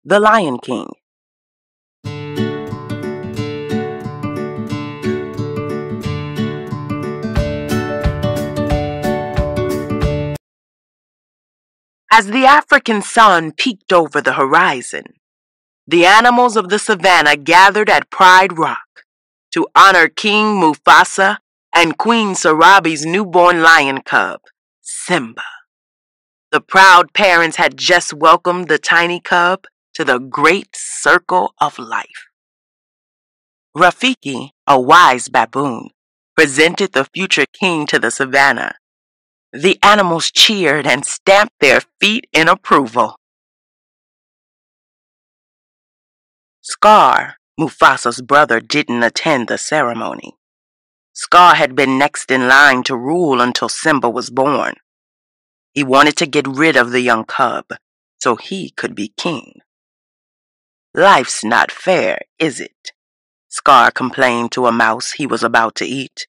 The Lion King. As the African sun peeked over the horizon, the animals of the savannah gathered at Pride Rock to honor King Mufasa and Queen Sarabi's newborn lion cub, Simba. The proud parents had just welcomed the tiny cub to the great circle of life. Rafiki, a wise baboon, presented the future king to the savannah. The animals cheered and stamped their feet in approval. Scar, Mufasa's brother, didn't attend the ceremony. Scar had been next in line to rule until Simba was born. He wanted to get rid of the young cub so he could be king. Life's not fair, is it? Scar complained to a mouse he was about to eat.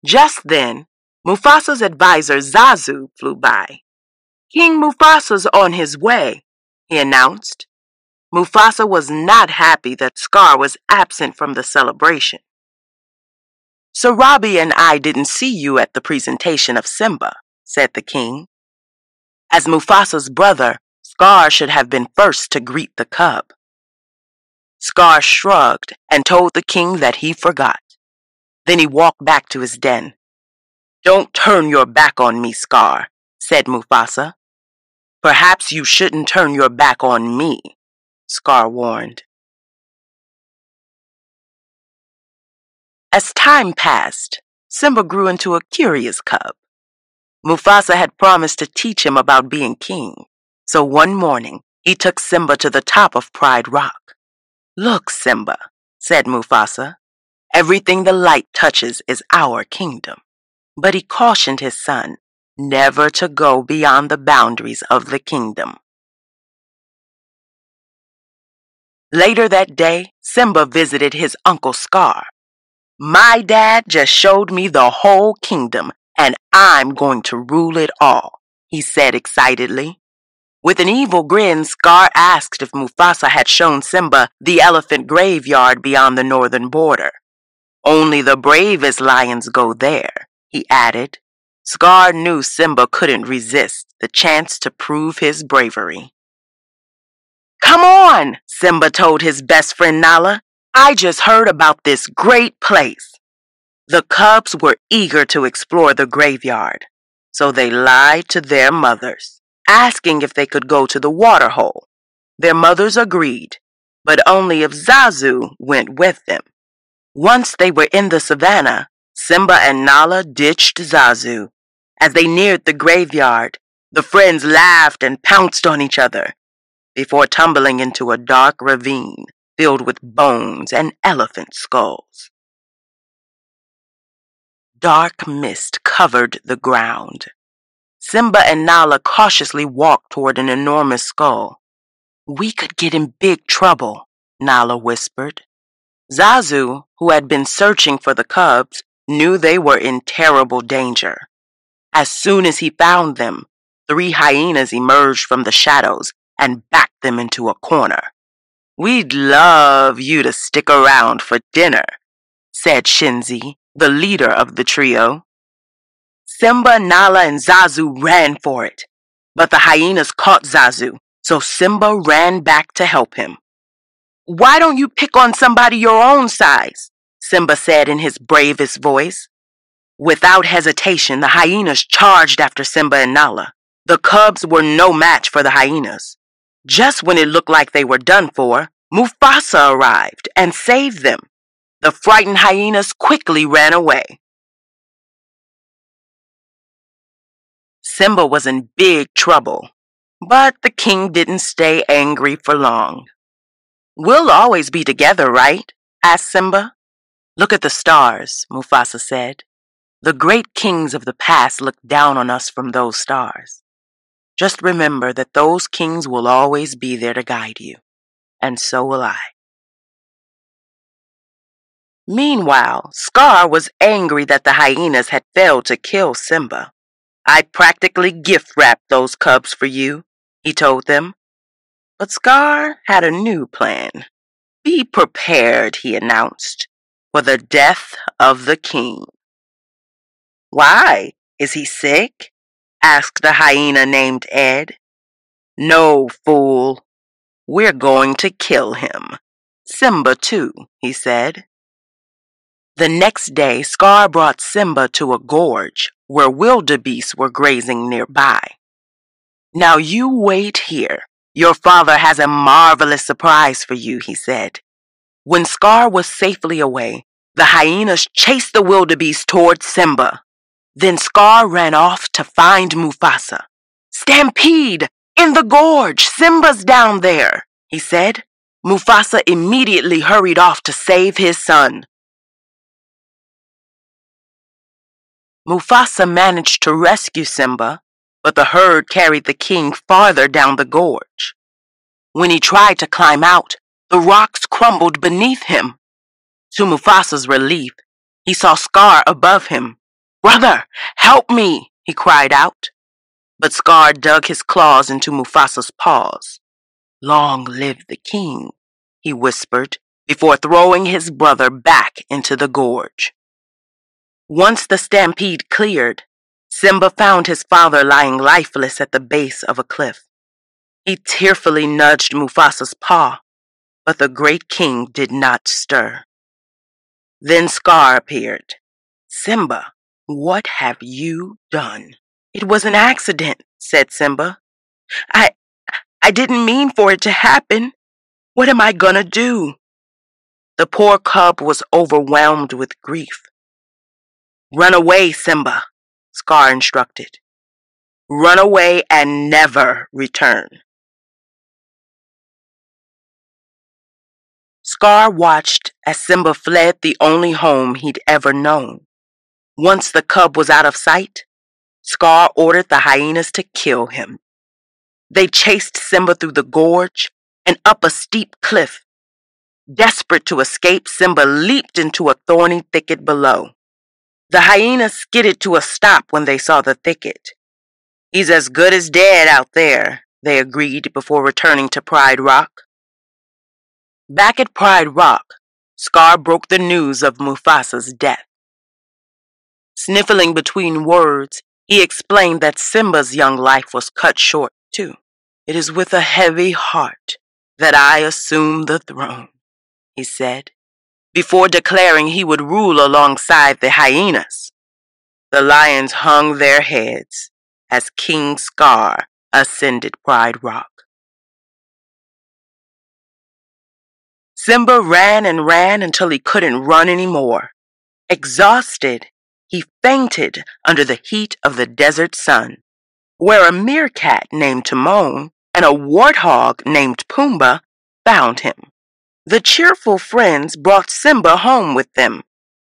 Just then, Mufasa's advisor Zazu flew by. King Mufasa's on his way, he announced. Mufasa was not happy that Scar was absent from the celebration. Sarabi and I didn't see you at the presentation of Simba, said the king. As Mufasa's brother, Scar should have been first to greet the cub. Scar shrugged and told the king that he forgot. Then he walked back to his den. Don't turn your back on me, Scar, said Mufasa. Perhaps you shouldn't turn your back on me, Scar warned. As time passed, Simba grew into a curious cub. Mufasa had promised to teach him about being king, so one morning he took Simba to the top of Pride Rock. Look, Simba, said Mufasa, everything the light touches is our kingdom. But he cautioned his son never to go beyond the boundaries of the kingdom. Later that day, Simba visited his uncle Scar. My dad just showed me the whole kingdom, and I'm going to rule it all, he said excitedly. With an evil grin, Scar asked if Mufasa had shown Simba the elephant graveyard beyond the northern border. Only the bravest lions go there, he added. Scar knew Simba couldn't resist the chance to prove his bravery. Come on, Simba told his best friend Nala. I just heard about this great place. The cubs were eager to explore the graveyard, so they lied to their mothers, asking if they could go to the water hole. Their mothers agreed, but only if Zazu went with them. Once they were in the savannah, Simba and Nala ditched Zazu. As they neared the graveyard, the friends laughed and pounced on each other before tumbling into a dark ravine filled with bones and elephant skulls. Dark mist covered the ground. Simba and Nala cautiously walked toward an enormous skull. We could get in big trouble, Nala whispered. Zazu, who had been searching for the cubs, knew they were in terrible danger. As soon as he found them, 3 hyenas emerged from the shadows and backed them into a corner. We'd love you to stick around for dinner, said Shenzi, the leader of the trio. Simba, Nala, and Zazu ran for it, but the hyenas caught Zazu, so Simba ran back to help him. Why don't you pick on somebody your own size? Simba said in his bravest voice. Without hesitation, the hyenas charged after Simba and Nala. The cubs were no match for the hyenas. Just when it looked like they were done for, Mufasa arrived and saved them. The frightened hyenas quickly ran away. Simba was in big trouble, but the king didn't stay angry for long. We'll always be together, right? Asked Simba. Look at the stars, Mufasa said. The great kings of the past looked down on us from those stars. Just remember that those kings will always be there to guide you, and so will I. Meanwhile, Scar was angry that the hyenas had failed to kill Simba. I practically gift-wrapped those cubs for you, he told them. But Scar had a new plan. Be prepared, he announced, for the death of the king. Why? Is he sick? Asked the hyena named Ed. No, fool. We're going to kill him. Simba, too, he said. The next day, Scar brought Simba to a gorge where wildebeest were grazing nearby. Now you wait here. Your father has a marvelous surprise for you, he said. When Scar was safely away, the hyenas chased the wildebeest toward Simba. Then Scar ran off to find Mufasa. Stampede! In the gorge! Simba's down there, he said. Mufasa immediately hurried off to save his son. Mufasa managed to rescue Simba, but the herd carried the king farther down the gorge. When he tried to climb out, the rocks crumbled beneath him. To Mufasa's relief, he saw Scar above him. Brother, help me, he cried out. But Scar dug his claws into Mufasa's paws. Long live the king, he whispered, before throwing his brother back into the gorge. Once the stampede cleared, Simba found his father lying lifeless at the base of a cliff. He tearfully nudged Mufasa's paw, but the great king did not stir. Then Scar appeared. Simba, what have you done? It was an accident, said Simba. I didn't mean for it to happen. What am I gonna do? The poor cub was overwhelmed with grief. Run away, Simba, Scar instructed. Run away and never return. Scar watched as Simba fled the only home he'd ever known. Once the cub was out of sight, Scar ordered the hyenas to kill him. They chased Simba through the gorge and up a steep cliff. Desperate to escape, Simba leaped into a thorny thicket below. The hyenas skidded to a stop when they saw the thicket. He's as good as dead out there, they agreed before returning to Pride Rock. Back at Pride Rock, Scar broke the news of Mufasa's death. Sniffling between words, he explained that Simba's young life was cut short, too. It is with a heavy heart that I assume the throne, he said, before declaring he would rule alongside the hyenas. The lions hung their heads as King Scar ascended Pride Rock. Simba ran and ran until he couldn't run anymore. Exhausted, he fainted under the heat of the desert sun, where a meerkat named Timon and a warthog named Pumbaa found him. The cheerful friends brought Simba home with them.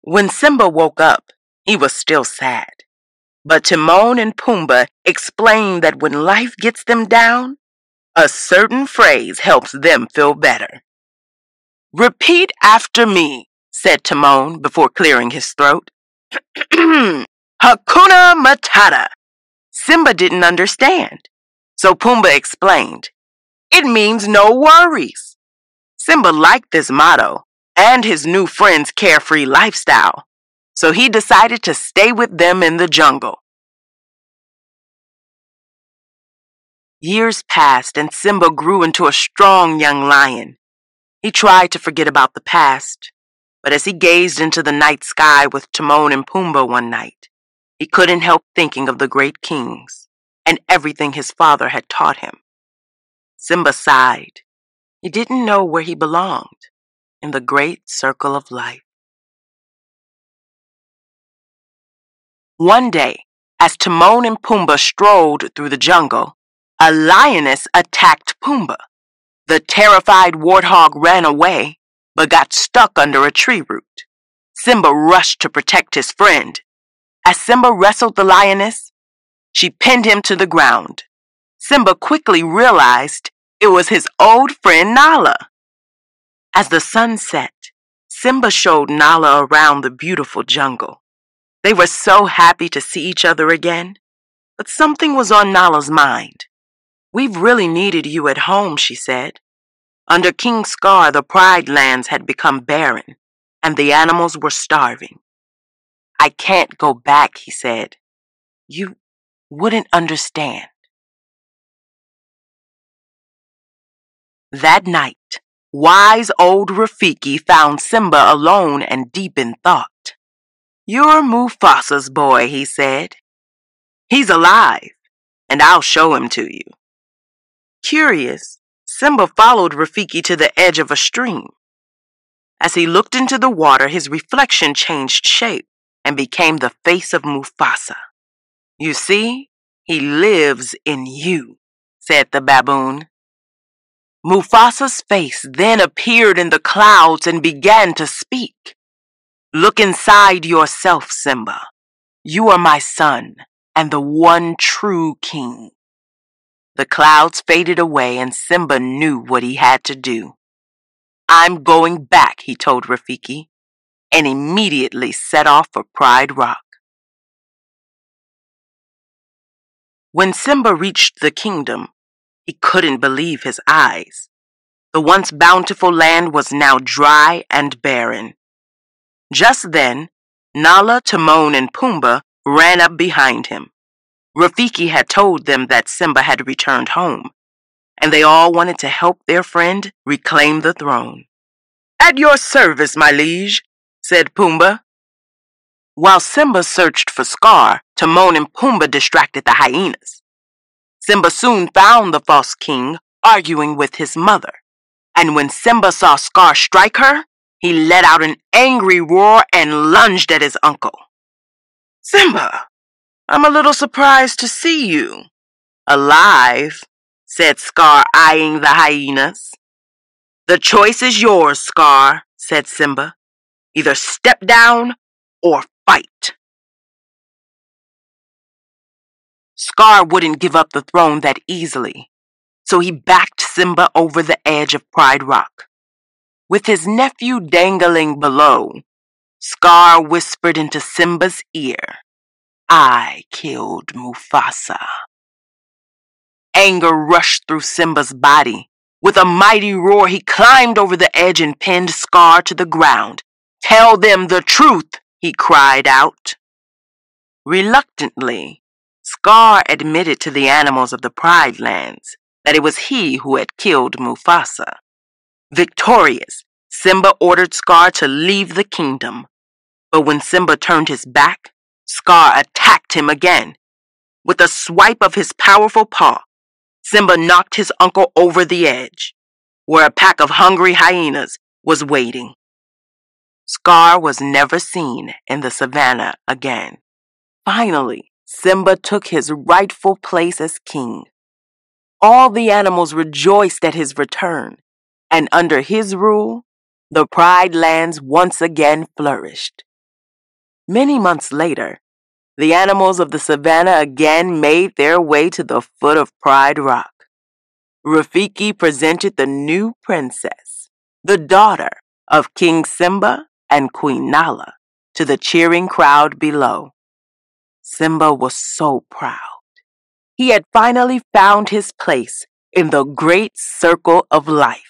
When Simba woke up, he was still sad. But Timon and Pumbaa explained that when life gets them down, a certain phrase helps them feel better. Repeat after me, said Timon before clearing his throat. Hakuna Matata. Simba didn't understand, so Pumbaa explained. It means no worries. Simba liked this motto and his new friend's carefree lifestyle, so he decided to stay with them in the jungle. Years passed and Simba grew into a strong young lion. He tried to forget about the past, but as he gazed into the night sky with Timon and Pumbaa one night, he couldn't help thinking of the great kings and everything his father had taught him. Simba sighed. He didn't know where he belonged in the great circle of life. One day, as Timon and Pumbaa strolled through the jungle, a lioness attacked Pumbaa. The terrified warthog ran away, but got stuck under a tree root. Simba rushed to protect his friend. As Simba wrestled the lioness, she pinned him to the ground. Simba quickly realized it was his old friend Nala. As the sun set, Simba showed Nala around the beautiful jungle. They were so happy to see each other again, but something was on Nala's mind. "We've really needed you at home," she said. "Under King Scar, the Pride Lands had become barren, and the animals were starving." "I can't go back," he said. "You wouldn't understand." That night, wise old Rafiki found Simba alone and deep in thought. "You're Mufasa's boy," he said. "He's alive, and I'll show him to you." Curious, Simba followed Rafiki to the edge of a stream. As he looked into the water, his reflection changed shape and became the face of Mufasa. "You see, he lives in you," said the baboon. Mufasa's face then appeared in the clouds and began to speak. "Look inside yourself, Simba. You are my son and the one true king." The clouds faded away and Simba knew what he had to do. "I'm going back," he told Rafiki, and immediately set off for Pride Rock. When Simba reached the kingdom, he couldn't believe his eyes. The once bountiful land was now dry and barren. Just then, Nala, Timon, and Pumbaa ran up behind him. Rafiki had told them that Simba had returned home, and they all wanted to help their friend reclaim the throne. "At your service, my liege," said Pumbaa. While Simba searched for Scar, Timon and Pumbaa distracted the hyenas. Simba soon found the false king arguing with his mother, and when Simba saw Scar strike her, he let out an angry roar and lunged at his uncle. "Simba, I'm a little surprised to see you." "Alive," said Scar, eyeing the hyenas. "The choice is yours, Scar," said Simba. "Either step down or fight." Scar wouldn't give up the throne that easily, so he backed Simba over the edge of Pride Rock. With his nephew dangling below, Scar whispered into Simba's ear, "I killed Mufasa." Anger rushed through Simba's body. With a mighty roar, he climbed over the edge and pinned Scar to the ground. "Tell them the truth," he cried out. Reluctantly, Scar admitted to the animals of the Pride Lands that it was he who had killed Mufasa. Victorious, Simba ordered Scar to leave the kingdom. But when Simba turned his back, Scar attacked him again. With a swipe of his powerful paw, Simba knocked his uncle over the edge, where a pack of hungry hyenas was waiting. Scar was never seen in the savannah again. Finally, Simba took his rightful place as king. All the animals rejoiced at his return, and under his rule, the Pride Lands once again flourished. Many months later, the animals of the savannah again made their way to the foot of Pride Rock. Rafiki presented the new princess, the daughter of King Simba and Queen Nala, to the cheering crowd below. Simba was so proud. He had finally found his place in the great circle of life.